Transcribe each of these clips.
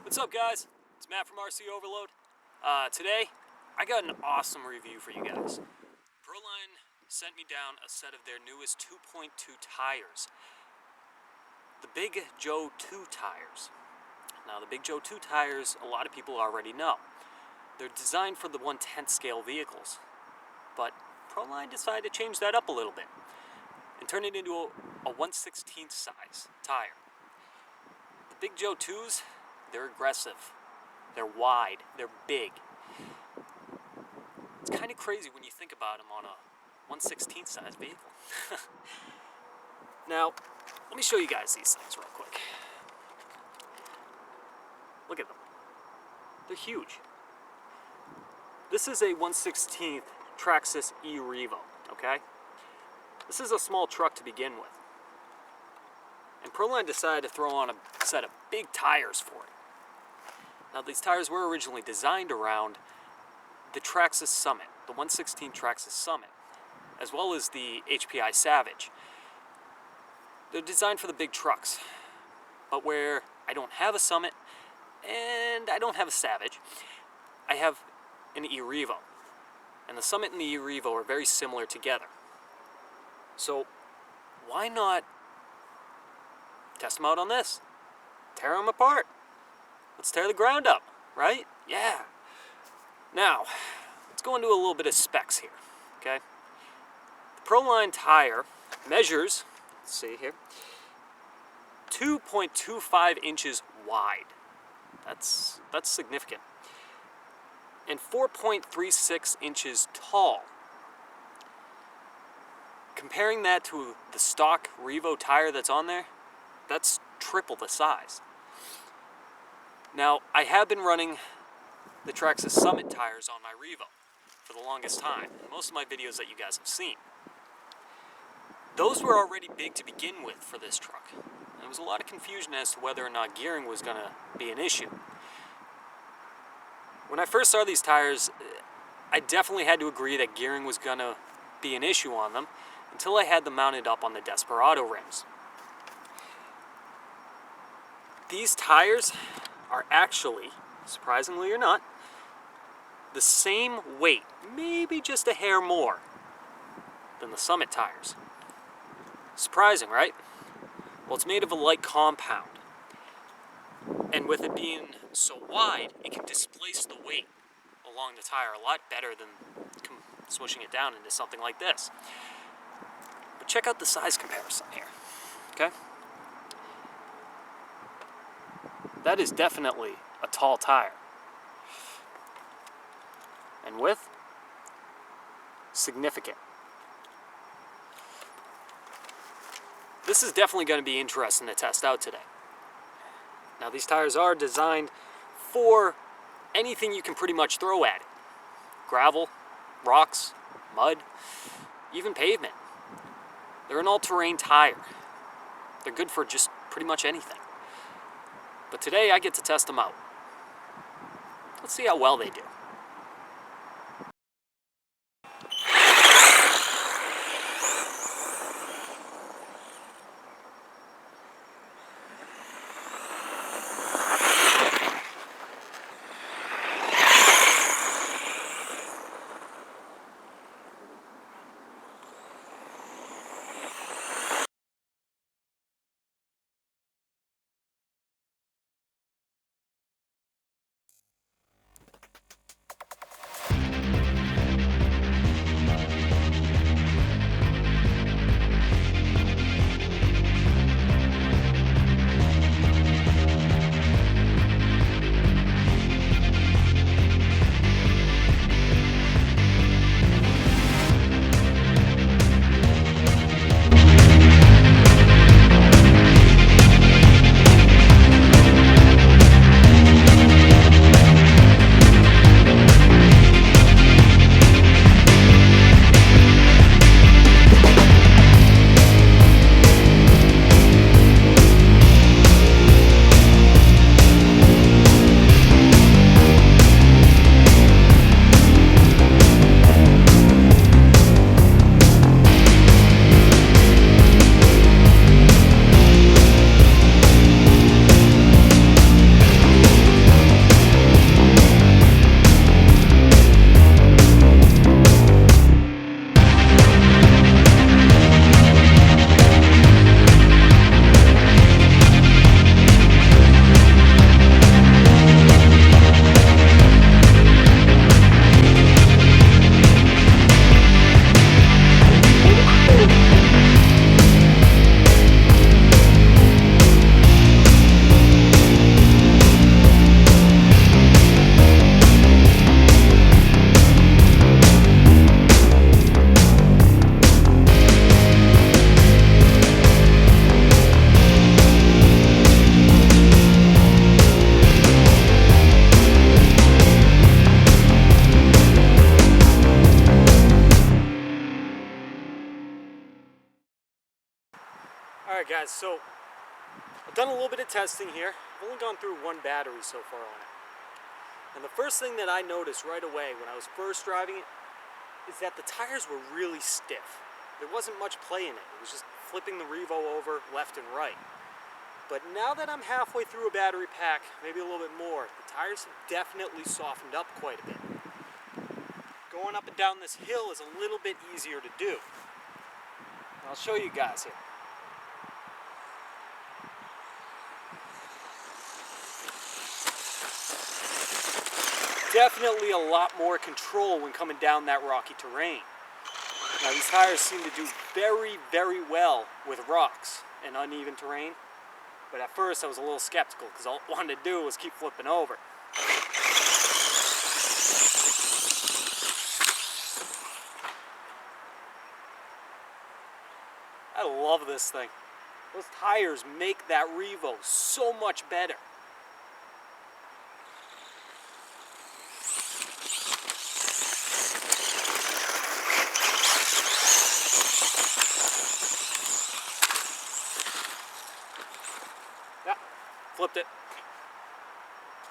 What's up, guys? It's Matt from RC Overload. Today, I got an awesome review for you guys. Proline sent me down a set of their newest 2.2 tires. The Big Joe 2 tires. Now, the Big Joe 2 tires, a lot of people already know. They're designed for the 1/10 scale vehicles. But Proline decided to change that up a little bit and turn it into a 1/16 size tire. The Big Joe 2s, they're aggressive, they're wide, they're big. It's kind of crazy when you think about them on a 1/16 size vehicle. Now, let me show you guys these things real quick. Look at them. They're huge. This is a 1/16 Traxxas E-Revo, okay? This is a small truck to begin with. And Proline decided to throw on a set of big tires for it. Now, these tires were originally designed around the Traxxas Summit, the 1/16 Traxxas Summit, as well as the HPI Savage. They're designed for the big trucks, but where I don't have a Summit and I don't have a Savage, I have an E-Revo. And the Summit and the E-Revo are very similar together. So, why not test them out on this? Tear them apart. Let's tear the ground up, right? Yeah. Now, let's go into a little bit of specs here, okay? The Proline tire measures, let's see here, 2.25 inches wide. That's significant. And 4.36 inches tall. Comparing that to the stock Revo tire that's on there, that's triple the size. Now, I have been running the Traxxas Summit tires on my Revo for the longest time, and most of my videos that you guys have seen. Those were already big to begin with for this truck. And there was a lot of confusion as to whether or not gearing was going to be an issue. When I first saw these tires, I definitely had to agree that gearing was going to be an issue on them until I had them mounted up on the Desperado rims. These tires are actually, surprisingly or not, the same weight, maybe just a hair more, than the Summit tires. Surprising, right? Well, it's made of a light compound. And with it being so wide, it can displace the weight along the tire a lot better than swishing it down into something like this. But check out the size comparison here, okay? That is definitely a tall tire. And width, significant. This is definitely going to be interesting to test out today. Now, these tires are designed for anything you can pretty much throw at it. Gravel, rocks, mud, even pavement. They're an all-terrain tire. They're good for just pretty much anything. But today I get to test them out. Let's see how well they do. guys, so I've done a little bit of testing here. I've only gone through one battery so far on it. And the first thing that I noticed right away when I was first driving it is that the tires were really stiff. There wasn't much play in it. It was just flipping the Revo over left and right. But now that I'm halfway through a battery pack, maybe a little bit more, the tires have definitely softened up quite a bit. Going up and down this hill is a little bit easier to do. I'll show you guys here. Definitely a lot more control when coming down that rocky terrain. Now these tires seem to do very, very well with rocks and uneven terrain. But at first I was a little skeptical because all I wanted to do was keep flipping over. I love this thing. Those tires make that Revo so much better. Yeah, flipped it.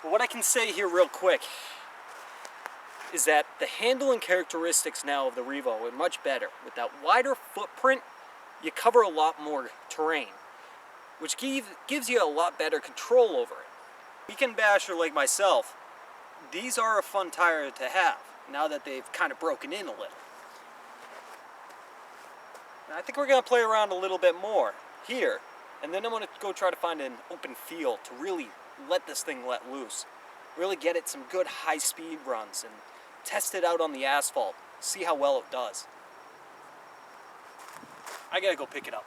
But what I can say here real quick is that the handling characteristics now of the Revo are much better. With that wider footprint, you cover a lot more terrain, which gives you a lot better control over it. Weekend basher like myself, these are a fun tire to have now that they've kind of broken in a little. Now, I think we're going to play around a little bit more here, and then I'm going to go try to find an open field to really let this thing let loose. Really get it some good high-speed runs and test it out on the asphalt, see how well it does. I gotta go pick it up.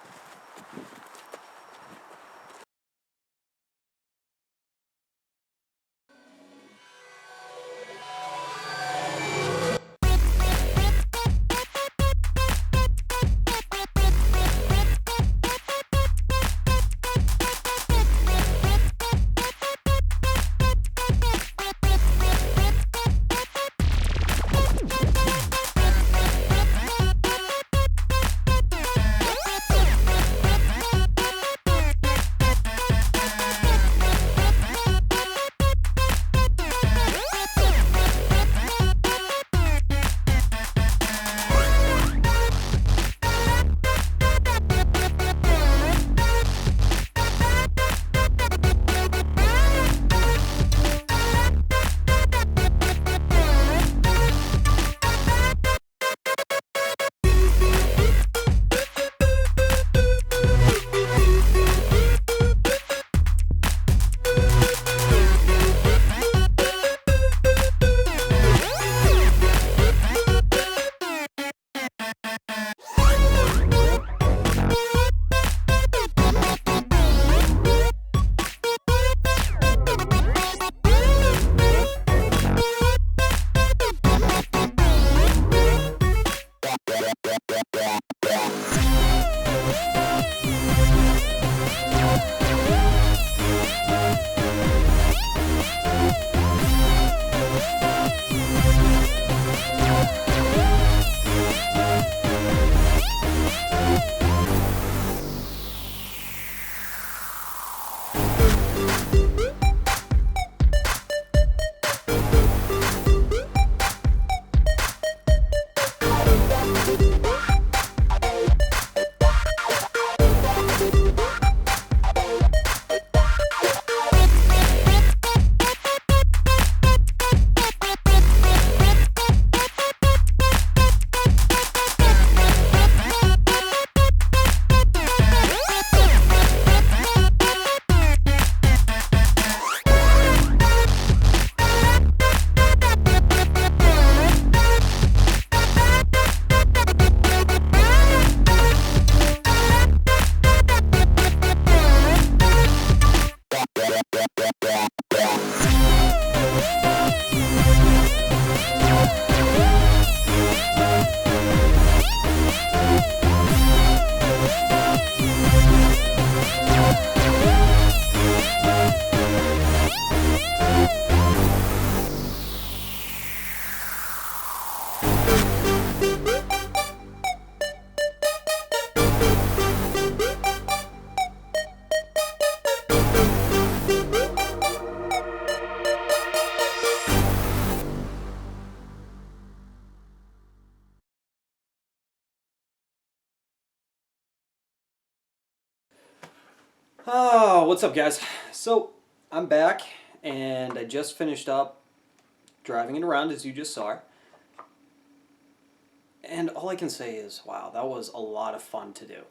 Oh, what's up, guys? So, I'm back, and I just finished up driving it around, as you just saw. And all I can say is, wow, that was a lot of fun to do.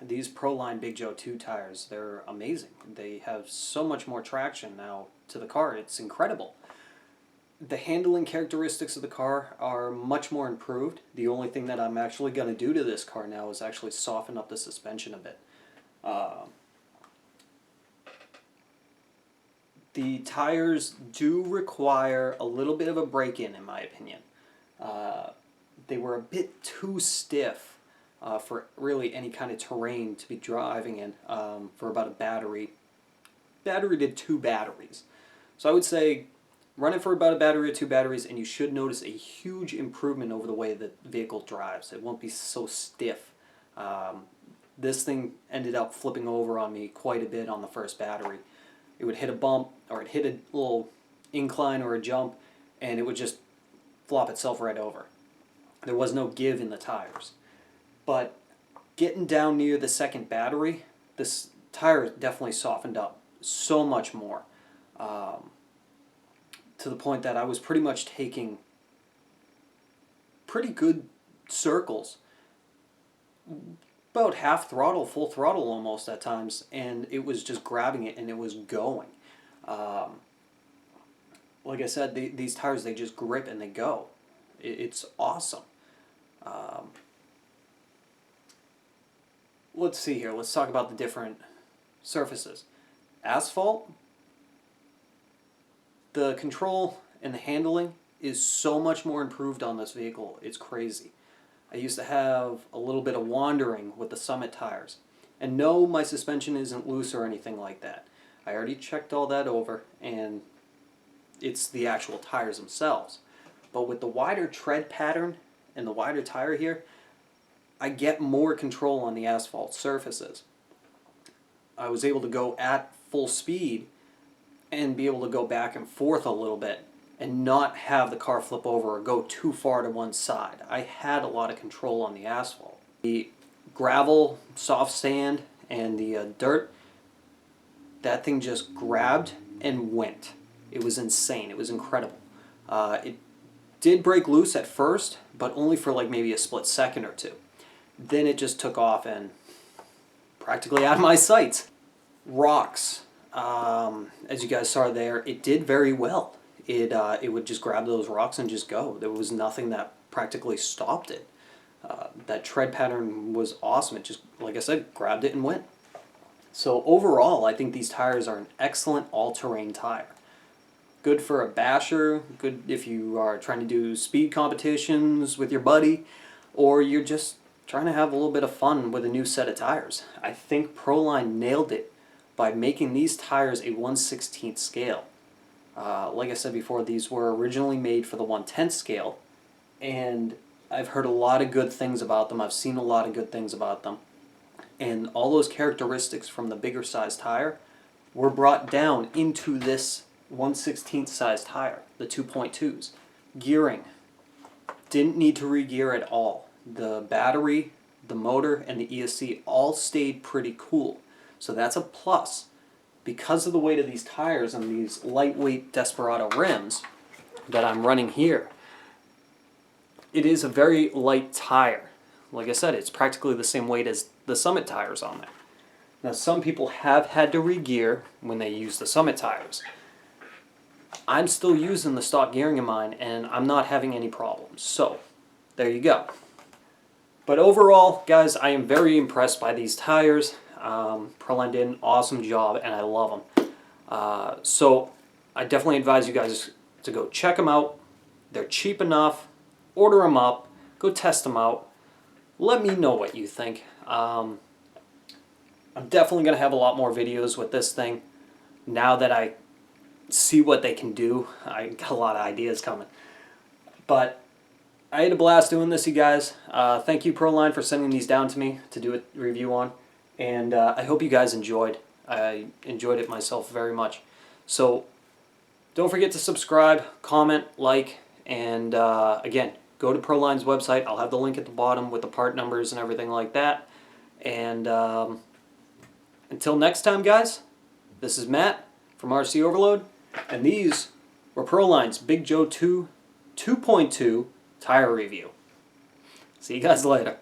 These Proline Big Joe 2 tires, they're amazing. They have so much more traction now to the car. It's incredible. The handling characteristics of the car are much more improved. The only thing that I'm actually going to do to this car now is actually soften up the suspension a bit. The tires do require a little bit of a break-in my opinion. They were a bit too stiff for really any kind of terrain to be driving in for about a battery to 2 batteries. So I would say run it for about a battery or 2 batteries and you should notice a huge improvement over the way the vehicle drives. It won't be so stiff. This thing ended up flipping over on me quite a bit on the first battery. It would hit a bump or it hit a little incline or a jump and it would just flop itself right over. There was no give in the tires. But getting down near the second battery, this tire definitely softened up so much more. To the point that I was pretty much taking pretty good circles. About half throttle, full throttle almost at times, and it was just grabbing it and it was going. Like I said, these tires, they just grip and they go. It's awesome. Let's see here. Let's talk about the different surfaces. Asphalt, the control and the handling is so much more improved on this vehicle. It's crazy. I used to have a little bit of wandering with the Summit tires. And no, my suspension isn't loose or anything like that. I already checked all that over, and it's the actual tires themselves. But with the wider tread pattern and the wider tire here, I get more control on the asphalt surfaces. I was able to go at full speed and be able to go back and forth a little bit and not have the car flip over or go too far to one side. I had a lot of control on the asphalt. The gravel, soft sand, and the dirt, that thing just grabbed and went. It was insane. It was incredible. It did break loose at first, but only for like maybe a split second or two. Then it just took off and practically out of my sights. Rocks, as you guys saw there, it did very well. It would just grab those rocks and just go. There was nothing that practically stopped it. That tread pattern was awesome. It just, like I said, grabbed it and went. So overall, I think these tires are an excellent all-terrain tire. Good for a basher, good if you are trying to do speed competitions with your buddy, or you're just trying to have a little bit of fun with a new set of tires. I think Proline nailed it by making these tires a 1/16 scale. Like I said before, these were originally made for the 1/10 scale, and I've heard a lot of good things about them. I've seen a lot of good things about them. And all those characteristics from the bigger size tire were brought down into this 1/16 size tire, the 2.2s. Gearing, didn't need to re-gear at all. The battery, the motor, and the ESC all stayed pretty cool. So that's a plus. Because of the weight of these tires and these lightweight Desperado rims that I'm running here, it is a very light tire. Like I said, it's practically the same weight as the Summit tires on there. Now, some people have had to re-gear when they use the Summit tires. I'm still using the stock gearing of mine, and I'm not having any problems. So, there you go. But overall, guys, I am very impressed by these tires. Proline did an awesome job, and I love them. So, I definitely advise you guys to go check them out. They're cheap enough. Order them up. Go test them out. Let me know what you think. I'm definitely going to have a lot more videos with this thing. Now that I see what they can do, I got a lot of ideas coming. But I had a blast doing this, you guys. Thank you, Proline, for sending these down to me to do a review on. And I hope you guys enjoyed. I enjoyed it myself very much. So don't forget to subscribe, comment, like, and again, go to Proline's website. I'll have the link at the bottom with the part numbers and everything like that. And Until next time, guys, this is Matt from RC Overload, and these were Proline's Big Joe 2 2.2 tire review. See you guys later.